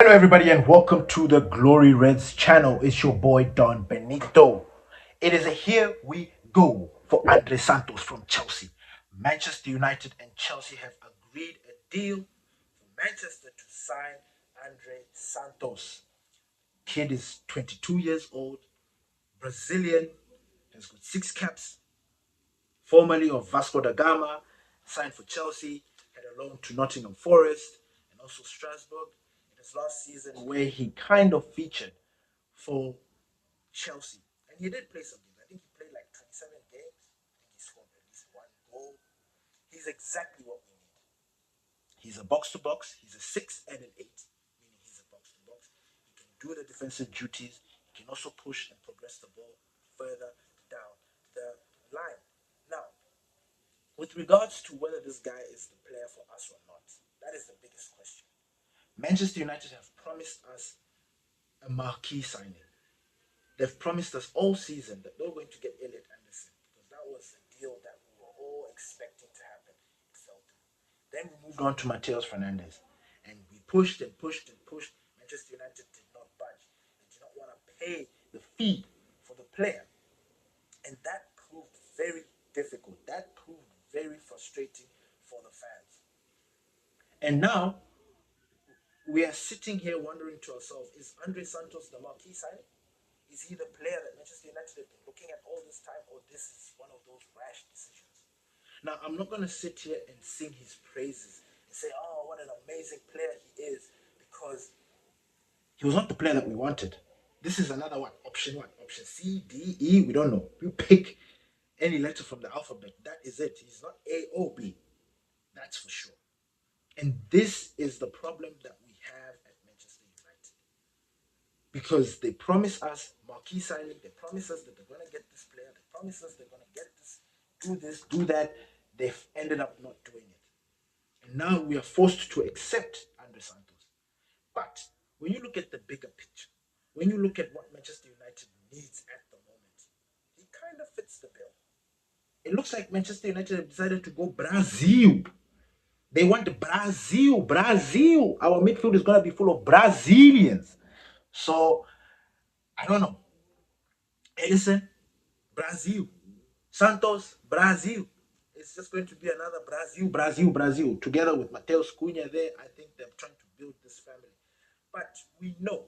Hello, everybody, and welcome to the Glory Reds channel. It's your boy Don Benito. It is a here we go for Andre Santos from Chelsea. Manchester United and Chelsea have agreed a deal for Manchester to sign Andre Santos. Kid is 22 years old, Brazilian, has got six caps, formerly of Vasco da Gama, signed for Chelsea, had a loan to Nottingham Forest and also Strasbourg in his last season, where he kind of featured for Chelsea. And he did play some games. I think he played like 27 games. I think he scored at least one goal. He's exactly what we need. He's a box to box. He's a 6 and an 8, meaning he's a box to box. He can do the defensive duties. He can also push and progress the ball further down the line. Now, with regards to whether this guy is the player for us or not, that is the biggest question. Manchester United have promised us a marquee signing. They've promised us all season that they're going to get Elliot Anderson because that was the deal that we were all expecting to happen. It fell through. Then we moved on to Mateus Fernandez, and we pushed and pushed and pushed. Manchester United did not budge. They did not want to pay the fee for the player, and that proved very difficult. That proved very frustrating for the fans. And now we are sitting here wondering to ourselves, is Andre Santos the marquee signing? Is he the player that Manchester United have been looking at all this time, or this is one of those rash decisions? Now, I'm not going to sit here and sing his praises and say, oh, what an amazing player he is, because he was not the player that we wanted. This is another one. Option C, D, E, we don't know. You pick any letter from the alphabet. That is it. He's not A or B. That's for sure. And this is the problem that we have at Manchester United. Because they promise us marquee signing, they promise us that they're going to get this player, they promise us they're going to get this, do that. They've ended up not doing it. And now we are forced to accept Andre Santos. But when you look at the bigger picture, when you look at what Manchester United needs at the moment, he kind of fits the bill. It looks like Manchester United have decided to go Brazil. They want Brazil, Brazil. Our midfield is going to be full of Brazilians. So, I don't know. Edison, Brazil. Santos, Brazil. It's just going to be another Brazil, Brazil, Brazil. Together with Mateus Cunha there, I think they're trying to build this family. But we know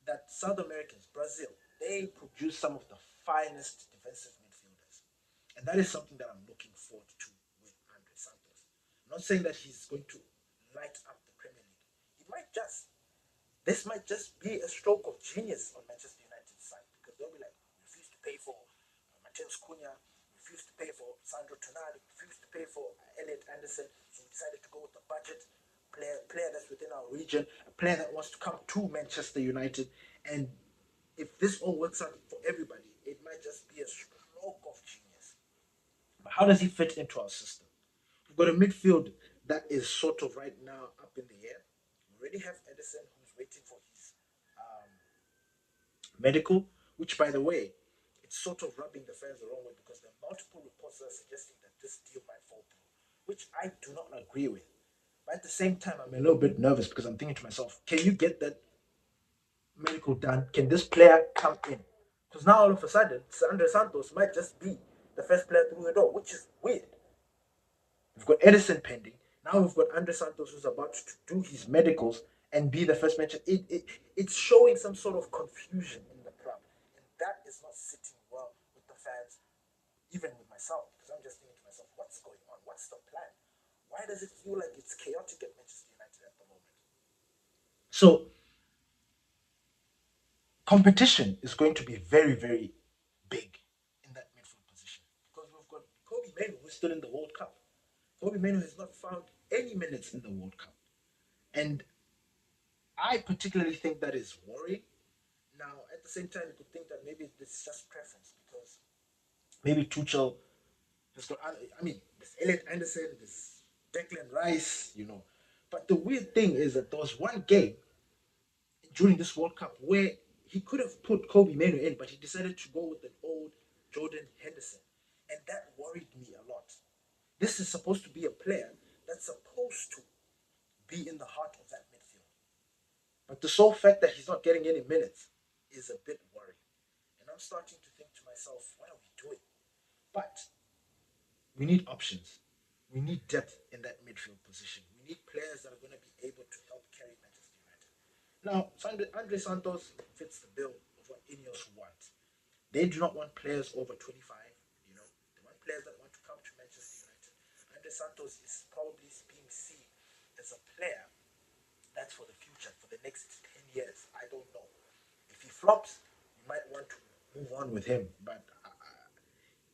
that South Americans, Brazil, they produce some of the finest defensive midfielders. And that is something that I'm looking forward to with Andre Santos. I'm not saying that he's going to light up the Premier League. He might just. This might just be a stroke of genius on Manchester United's side because they'll be like, refuse to pay for Mateus Cunha, refuse to pay for Sandro Tonali, refuse to pay for Elliot Anderson. So we decided to go with the budget player that's within our region, a player that wants to come to Manchester United. And if this all works out for everybody, it might just be a stroke of genius. But how does he fit into our system? We've got a midfield that is sort of right now up in the air. We already have Edison who's waiting for his um, medical, which, by the way, it's sort of rubbing the fans the wrong way because there are multiple reports that are suggesting that this deal might fall through, which I do not agree with. But at the same time, I'm a little bit nervous because I'm thinking to myself, can you get that medical done? Can this player come in? Because now all of a sudden, Andre Santos might just be the first player through the door, which is weird. We've got Edison pending. Now we've got Andre Santos who's about to do his medicals and be the first mention. It's showing some sort of confusion in the club. And that is not sitting well with the fans, even with myself, because I'm just thinking to myself, what's going on? What's the plan? Why does it feel like it's chaotic at Manchester United at the moment? So competition is going to be very, very big in that midfield position because we've got Kobe Manu who's still in the World Cup. Kobe Manu has not found any minutes in the World Cup. And I particularly think that is worrying. Now, at the same time, you could think that maybe this is just preference because maybe Tuchel has got, I mean, there's Elliot Anderson, there's Declan Rice, you know. But the weird thing is that there was one game during this World Cup where he could have put Kobe Manu in, but he decided to go with an old Jordan Henderson. And that worried me a lot. This is supposed to be a player that's supposed to be in the heart of that midfield. But the sole fact that he's not getting any minutes is a bit worrying. And I'm starting to think to myself, what are we doing? But we need options. We need depth in that midfield position. We need players that are going to be able to help carry Manchester United. Now, Andre Santos fits the bill of what Ineos wants. They do not want players over 25, you know. They want players that want to come to Manchester United. Andre Santos is probably being seen as a player that's for the future, for the next 10 years. I don't know. If he flops, you might want to move on with him. But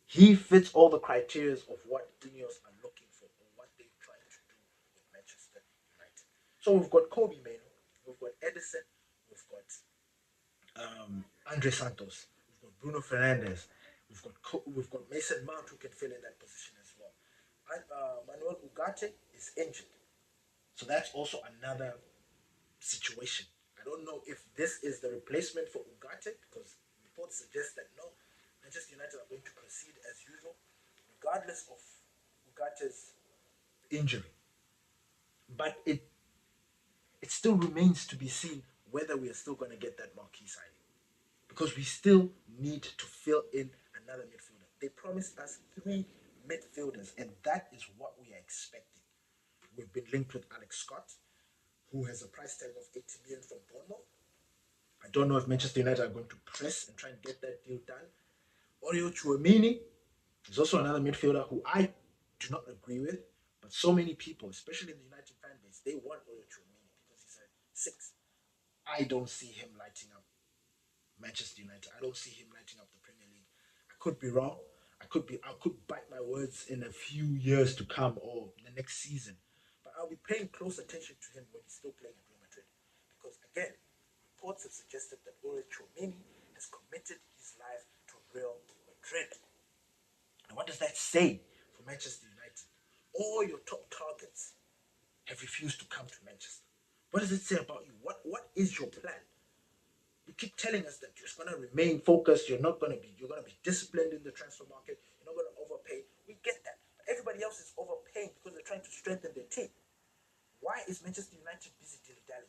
he fits all the criteria of what Ineos are looking for or what they're trying to do with Manchester United. So we've got Kobe Mano, we've got Edison, we've got Andre Santos, we've got Bruno Fernandes, we've got Mason Mount who can fill in that position as well. And Manuel Ugarte is injured, so that's also another situation. I don't know if this is the replacement for Ugarte because reports suggest that no, Manchester United are going to proceed as usual, regardless of Ugarte's injury. But it still remains to be seen whether we are still going to get that marquee signing because we still need to fill in another midfielder. They promised us 3 midfielders, and that is what we are expecting. We've been linked with Alex Scott, who has a price tag of 80 million from Bournemouth. I don't know if Manchester United are going to press and try and get that deal done. Oreo Chouamini is also another midfielder who I do not agree with, but so many people, especially in the United fan base, they want Oreo Chouamini because he's a 6. I don't see him lighting up Manchester United. I don't see him lighting up the Premier League. I could be wrong. I could bite my words in a few years to come or the next season. But I'll be paying close attention to him when he's still playing at Real Madrid. Because again, reports have suggested that Oreo Chouamini has committed his life to Real Madrid. And what does that say for Manchester United? All your top targets have refused to come to Manchester. What does it say about you? What is your plan? You keep telling us that you're just gonna remain focused. You're gonna be disciplined in the transfer market. You're not gonna overpay. We get that. But everybody else is overpaying because they're trying to strengthen their team. Why is Manchester United busy dilly-dallying?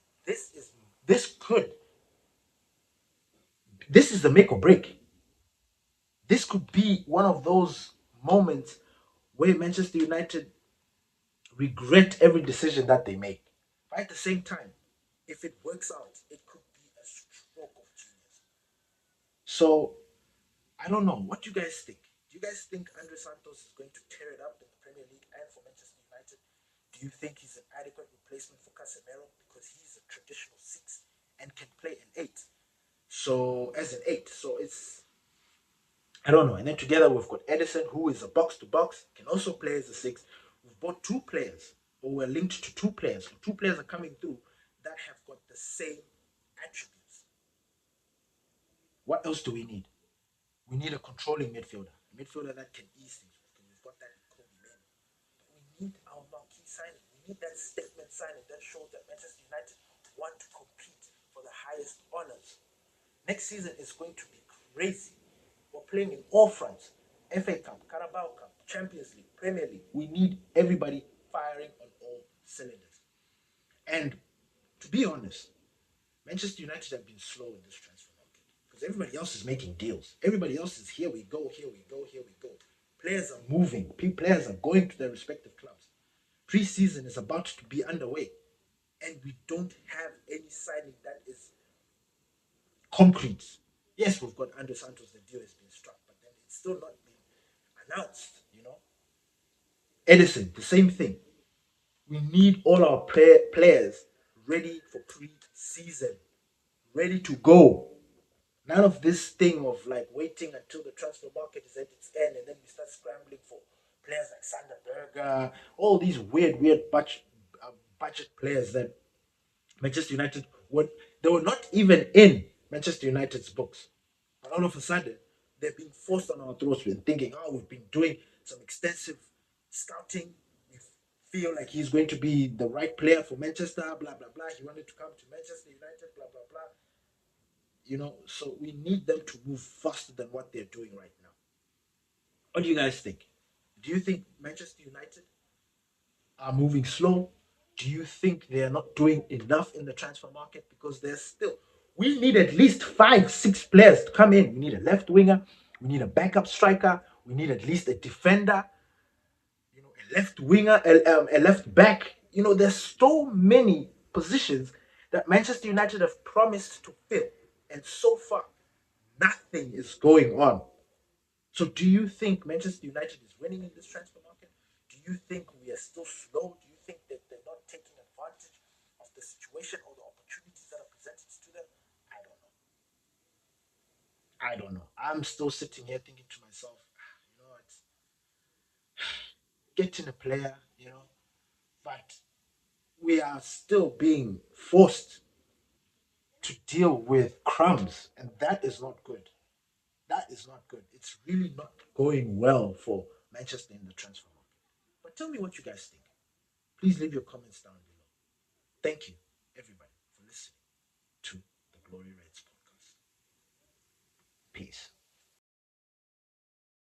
This is the make or break. This could be one of those moments where Manchester United regret every decision that they make. But at the same time, if it works out, it could be a stroke of genius. So I don't know. What do you guys think? Do you guys think Andre Santos is going to tear it up in the Premier League and for Manchester United? Do you think he's an adequate replacement for Casemiro because he's a traditional 6 and can play an 8? So as an 8, so it's I don't know. And then together we've got Edison, who is a box to box, can also play as a 6. We've bought 2 players, or we're linked to 2 players. So 2 players are coming through that have got the same attributes. What else do we need? We need a controlling midfielder, a midfielder that can ease things. Because we've got that in Kobe Mano. But we need our marquee signing. We need that statement signing that shows that Manchester United want to compete for the highest honors. Next season is going to be crazy. We're playing in all fronts. FA Cup, Carabao Cup, Champions League, Premier League. We need everybody firing on all cylinders. And to be honest, Manchester United have been slow in this transfer market because everybody else is making deals. Everybody else is here we go, here we go, here we go. Players are moving. Players are going to their respective clubs. Pre-season is about to be underway, and we don't have any signing that is concrete. Yes, we've got Andre Santos, the deal has been struck, but then it's still not been announced. Edison, the same thing. We need all our players ready for pre-season, ready to go. None of this thing of like waiting until the transfer market is at its end and then we start scrambling for players like Sander Berger, all these weird budget players that Manchester United they were not even in Manchester United's books. But all of a sudden, they're being forced on our throats. We're thinking, oh, we've been doing some extensive scouting. We feel like he's going to be the right player for Manchester, blah, blah, blah. He wanted to come to Manchester United, blah, blah, blah. So we need them to move faster than what they're doing right now. What do you guys think? Do you think Manchester United are moving slow? Do you think they are not doing enough in the transfer market? Because there's still, we need at least five, six players to come in. We need a left winger, we need a backup striker, we need at least a defender, a left winger, a left back. There's so many positions that Manchester United have promised to fill, and so far, nothing is going on. So, do you think Manchester United is winning in this transfer market? Do you think we are still slow? Do you think that they're not taking advantage of the situation or the opportunities that are presented to them? I don't know. I don't know. I'm still sitting here thinking to myself, it's getting a player, but we are still being forced to deal with crumbs, and that is not good. That is not good. It's really not going well for Manchester in the transfer market. But tell me what you guys think. Please leave your comments down below. Thank you, everybody, for listening to the Glory Reds podcast. Peace.